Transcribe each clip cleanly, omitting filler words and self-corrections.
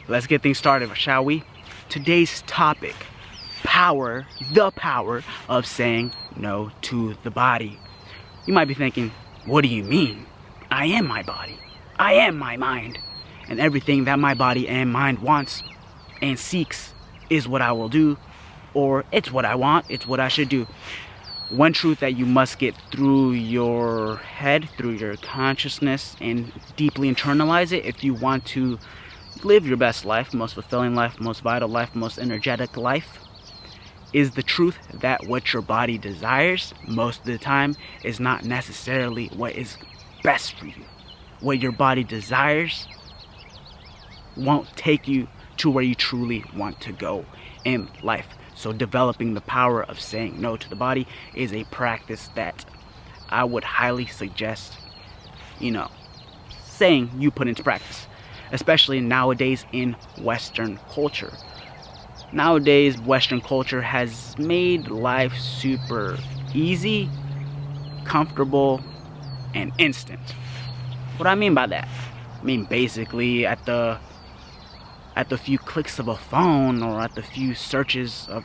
let's get things started, shall we? Today's topic, the power of saying no to the body. You might be thinking, what do you mean? I am my body. I am my mind. And everything that my body and mind wants and seeks is what I will do, or it's what I want, it's what I should do. One truth that you must get through your head, through your consciousness, and deeply internalize it if you want to live your best life, most fulfilling life, most vital life, most energetic life, is the truth that what your body desires most of the time is not necessarily what is best for you. What your body desires won't take you to where you truly want to go in life. So developing the power of saying no to the body is a practice that I would highly suggest, saying you put into practice, especially nowadays in Western culture. Nowadays, Western culture has made life super easy, comfortable, and instant. What do I mean by that? I mean basically at the few clicks of a phone, or at the few searches of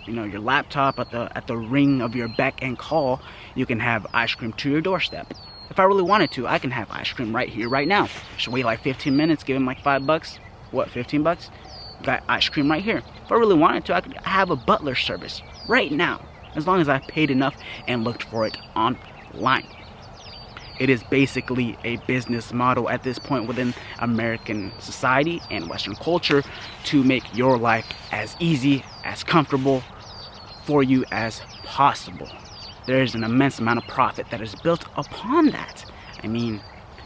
your laptop, at the ring of your beck and call, you can have ice cream to your doorstep. If I really wanted to, I can have ice cream right here, right now. Should wait like 15 minutes, give him like $5. What, 15 bucks? Got ice cream right here. If I really wanted to, I could have a butler service right now, as long as I paid enough and looked for it online. It is basically a business model at this point within American society and Western culture to make your life as easy, as comfortable for you as possible. There is an immense amount of profit that is built upon that. I mean,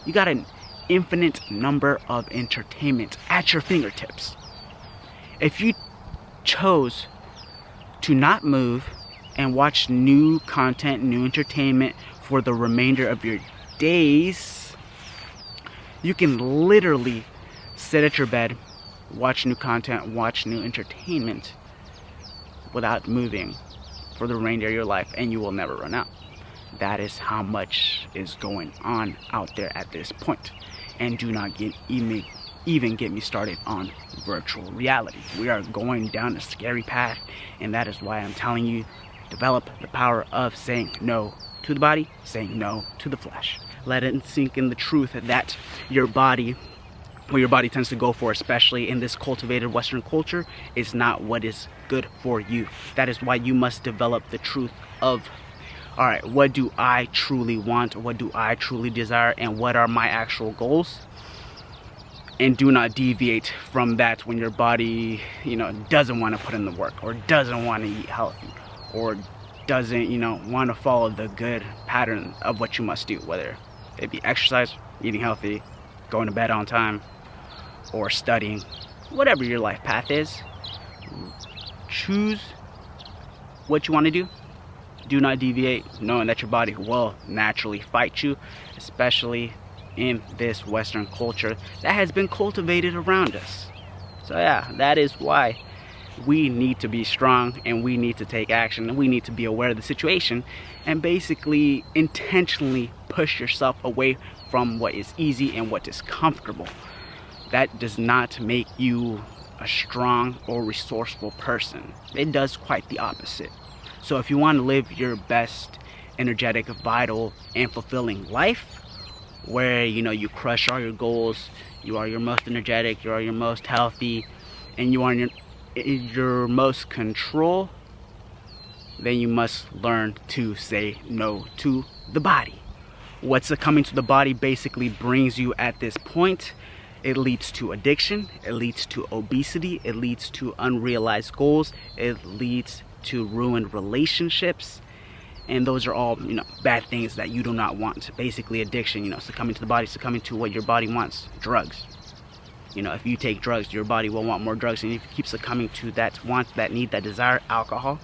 you got an infinite number of entertainment at your fingertips. If you chose to not move and watch new content, new entertainment for the remainder of your days, you can literally sit at your bed, watch new content, watch new entertainment without moving for the remainder of your life, and you will never run out. That is how much is going on out there at this point. And do not even get me started on virtual reality. We are going down a scary path, and that is why I'm telling you, develop the power of saying no to the body, saying no to the flesh. Let it sink in the truth that your body, what your body tends to go for, especially in this cultivated Western culture, is not what is good for you. That is why you must develop the truth of, all right, what do I truly want? What do I truly desire? And what are my actual goals? And do not deviate from that when your body, doesn't want to put in the work, or doesn't want to eat healthy, or doesn't, want to follow the good pattern of what you must do, whether it be exercise, eating healthy, going to bed on time, or studying. Whatever your life path is, choose what you want to do. Do not deviate, knowing that your body will naturally fight you, especially in this Western culture that has been cultivated around us. So yeah, that is why we need to be strong, and we need to take action, and we need to be aware of the situation, and basically intentionally push yourself away from what is easy and what is comfortable. That does not make you a strong or resourceful person. It does quite the opposite. So if you want to live your best, energetic, vital, and fulfilling life, where you crush all your goals, you are your most energetic, you are your most healthy, and you are in your most control, then you must learn to say no to the body. What succumbing to the body basically brings you at this point, it leads to addiction, it leads to obesity, it leads to unrealized goals, it leads to ruined relationships, and those are all bad things that you do not want. Basically addiction, succumbing to the body, succumbing to what your body wants. Drugs, if you take drugs, your body will want more drugs, and if you keep succumbing to that want, that need, that desire, alcohol,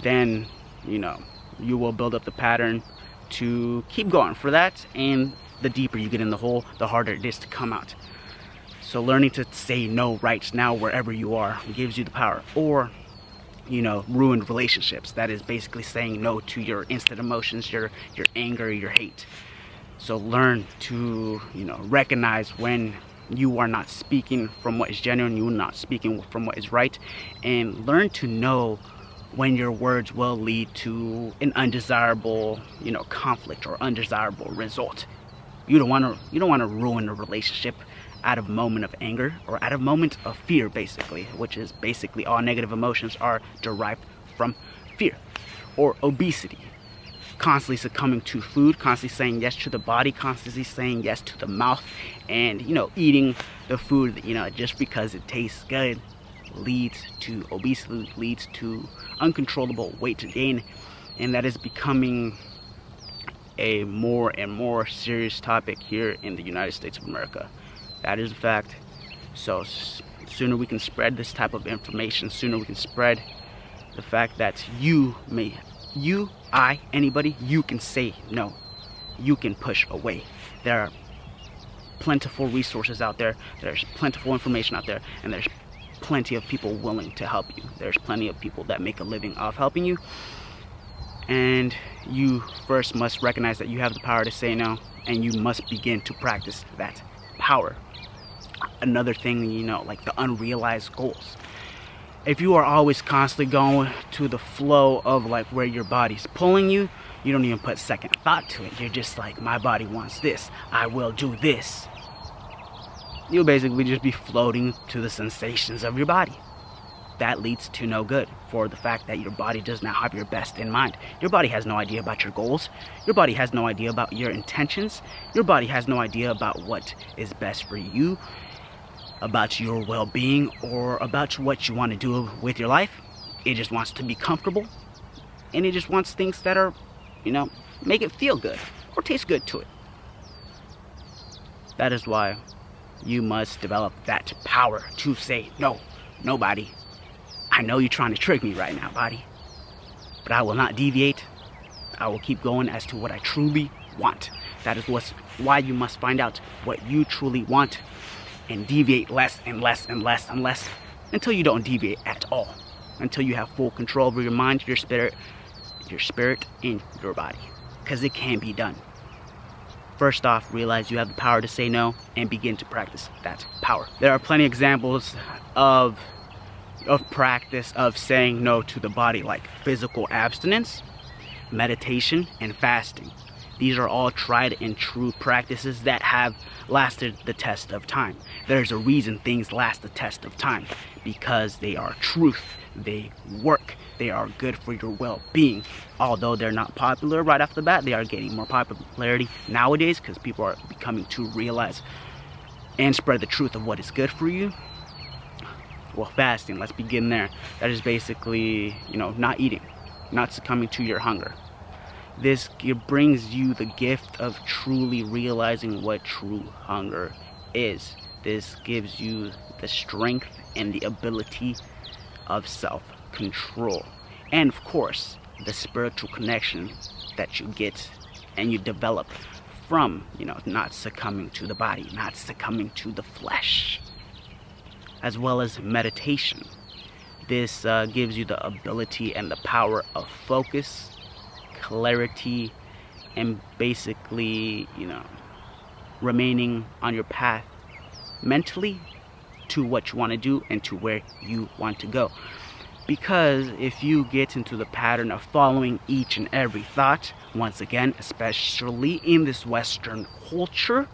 then you will build up the pattern to keep going for that, and the deeper you get in the hole, the harder it is to come out. So learning to say no right now wherever you are gives you the power. Or ruined relationships, that is basically saying no to your instant emotions, your anger, your hate. So learn to recognize when You are not speaking from what is genuine. You are not speaking from what is right. And learn to know when your words will lead to an undesirable, conflict or undesirable result. You don't want to ruin a relationship out of a moment of anger or out of a moment of fear, basically, which is basically all negative emotions are derived from fear. Or obesity. Constantly succumbing to food, constantly saying yes to the body, constantly saying yes to the mouth, and eating the food just because it tastes good leads to obesity, leads to uncontrollable weight gain, and that is becoming a more and more serious topic here in the United States of America. That is a fact. So sooner we can spread this type of information, sooner we can spread the fact that anybody, you can say no. You can push away. There are plentiful resources out there. There's plentiful information out there. And there's plenty of people willing to help you. There's plenty of people that make a living off helping you. And you first must recognize that you have the power to say no. And you must begin to practice that power. Another thing, like the unrealized goals. If you are always constantly going to the flow of like where your body's pulling you, you don't even put second thought to it. You're just like, my body wants this, I will do this. You'll basically just be floating to the sensations of your body. That leads to no good, for the fact that your body does not have your best in mind. Your body has no idea about your goals. Your body has no idea about your intentions. Your body has no idea about what is best for you, about your well-being, or about what you want to do with your life. It just wants to be comfortable, and it just wants things that are, make it feel good or taste good to it. That is why you must develop that power to say no. Nobody, I know you're trying to trick me right now, body, but I will not deviate. I will keep going as to what I truly want. That is why you must find out what you truly want, and deviate less and less and less and less until you don't deviate at all. Until you have full control over your mind, your spirit, and your body. Because it can be done. First off, realize you have the power to say no and begin to practice that power. There are plenty of examples of practice of saying no to the body, like physical abstinence, meditation, and fasting. These are all tried and true practices that have lasted the test of time. There's a reason things last the test of time, because they are truth, they work, they are good for your well-being. Although they're not popular right off the bat, they are gaining more popularity nowadays because people are becoming to realize and spread the truth of what is good for you. Well, fasting, let's begin there. That is basically, not eating, not succumbing to your hunger. This brings you the gift of truly realizing what true hunger is. This gives you the strength and the ability of self-control. And of course, the spiritual connection that you get and you develop from, not succumbing to the body, not succumbing to the flesh. As well as meditation. This gives you the ability and the power of focus, clarity, and basically, remaining on your path mentally to what you want to do and to where you want to go. Because if you get into the pattern of following each and every thought, once again, especially in this Western culture,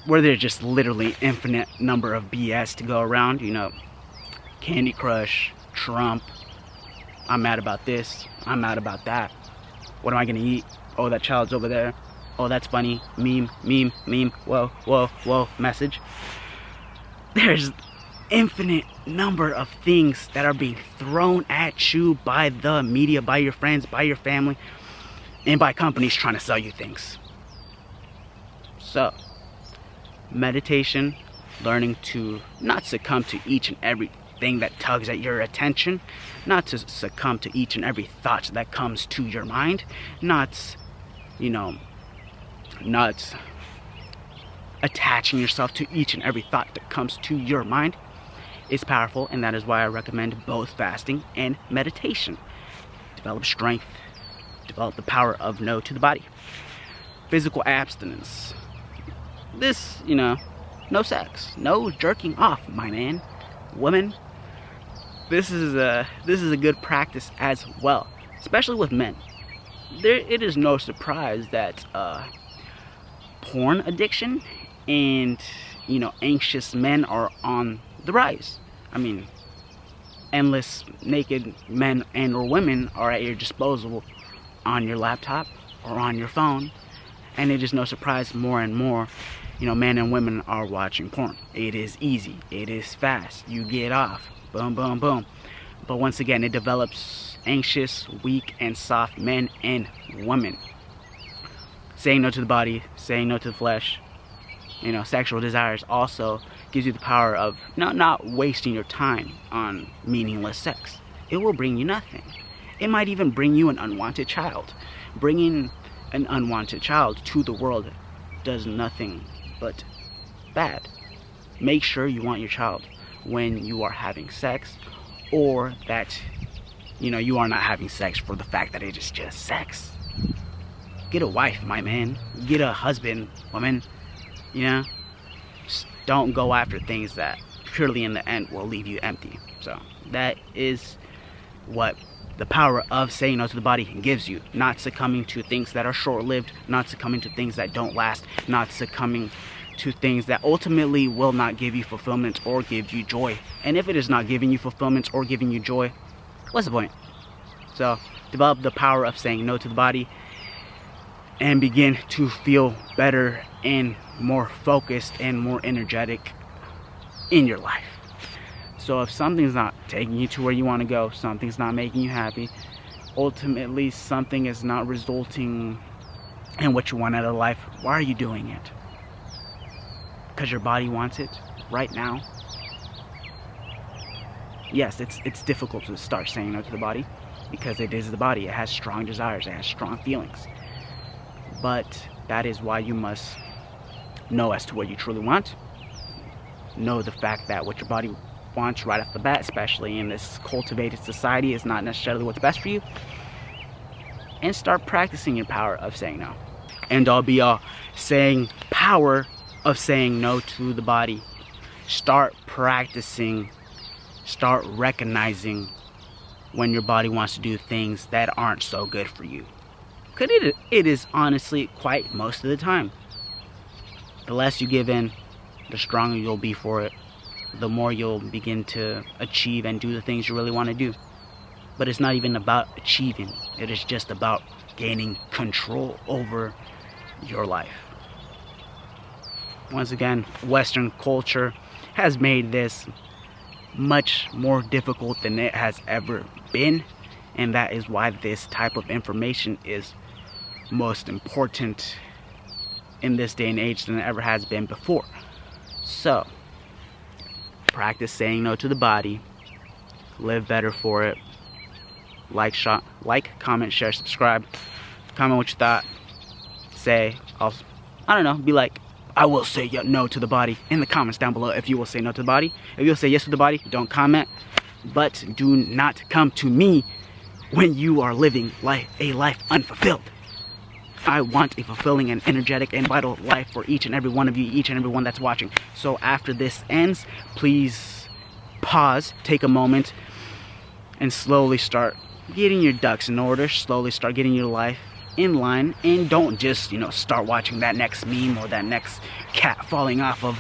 where there's just literally infinite number of BS to go around, Candy Crush, Trump, I'm mad about this, I'm mad about that. What am I gonna eat? Oh, that child's over there. Oh, that's funny. Meme. Whoa, message. There's infinite number of things that are being thrown at you by the media, by your friends, by your family, and by companies trying to sell you things. So, meditation, learning to not succumb to each and every thing that tugs at your attention, not to succumb to each and every thought that comes to your mind, not attaching yourself to each and every thought that comes to your mind is powerful, and that is why I recommend both fasting and meditation. Develop strength, develop the power of no to the body. Physical abstinence. This, no sex, no jerking off, my man. Women, this is a good practice as well, especially with men. It is no surprise that porn addiction and anxious men are on the rise. I mean, endless naked men and or women are at your disposal on your laptop or on your phone, and it is no surprise more and more men and women are watching porn. It is easy, it is fast, you get off, boom boom boom. But once again, it develops anxious, weak, and soft men and women. Saying no to the body, saying no to the flesh, sexual desires also gives you the power of not wasting your time on meaningless sex. It will bring you nothing. It might even bring you an unwanted child. Bringing an unwanted child to the world does nothing but bad. Make sure you want your child when you are having sex, or that you are not having sex for the fact that it is just sex. Get a wife, my man. Get a husband, woman. Just don't go after things that purely in the end will leave you empty. So that is what the power of saying no to the body gives you. Not succumbing to things that are short-lived, not succumbing to things that don't last, not succumbing to things that ultimately will not give you fulfillment or give you joy. And if it is not giving you fulfillment or giving you joy, what's the point? So develop the power of saying no to the body and begin to feel better and more focused and more energetic in your life. So if something's not taking you to where you want to go, something's not making you happy, ultimately something is not resulting in what you want out of life, why are you doing it? Because your body wants it right now? Yes, it's difficult to start saying no to the body, because it is the body. It has strong desires, it has strong feelings. But that is why you must know as to what you truly want. Know the fact that what your body wants right off the bat, especially in this cultivated society, is not necessarily what's best for you. And start practicing your power of saying no. End all be all, power of saying no to the body. Start practicing, start recognizing when your body wants to do things that aren't so good for you. Because it is honestly quite most of the time. The less you give in, the stronger you'll be for it. The more you'll begin to achieve and do the things you really want to do. But it's not even about achieving. It is just about gaining control over your life. Once again, Western culture has made this much more difficult than it has ever been. And that is why this type of information is most important in this day and age than it ever has been before. So, practice saying no to the body. Live better for it. Like, comment, share, subscribe. Comment what you thought. Say, I don't know, be like, I will say no to the body in the comments down below if you will say no to the body. If you'll say yes to the body, don't comment. But do not come to me when you are living a life unfulfilled. I want a fulfilling and energetic and vital life for each and every one of you, each and every one that's watching. So after this ends, please pause, take a moment, and slowly start getting your ducks in order. Slowly start getting your life in line, and don't just start watching that next meme or that next cat falling off of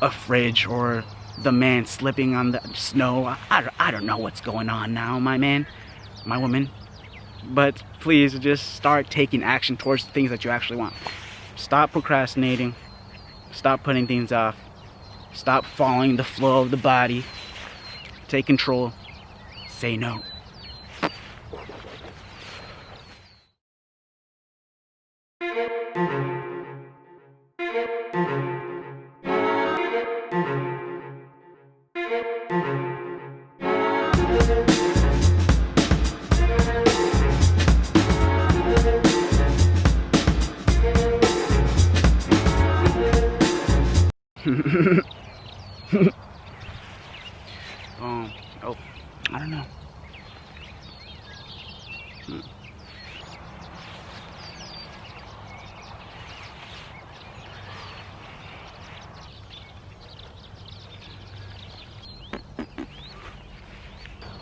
a fridge or the man slipping on the snow. I don't know what's going on now, my man, my woman. But please just start taking action towards the things that you actually want. Stop procrastinating. Stop putting things off. Stop following the flow of the body. Take control. Say no. Oh, I don't know.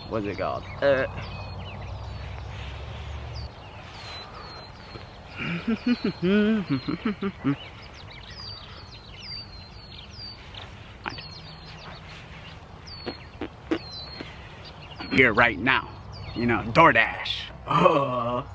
what's it called? I'm here right now, you know, DoorDash.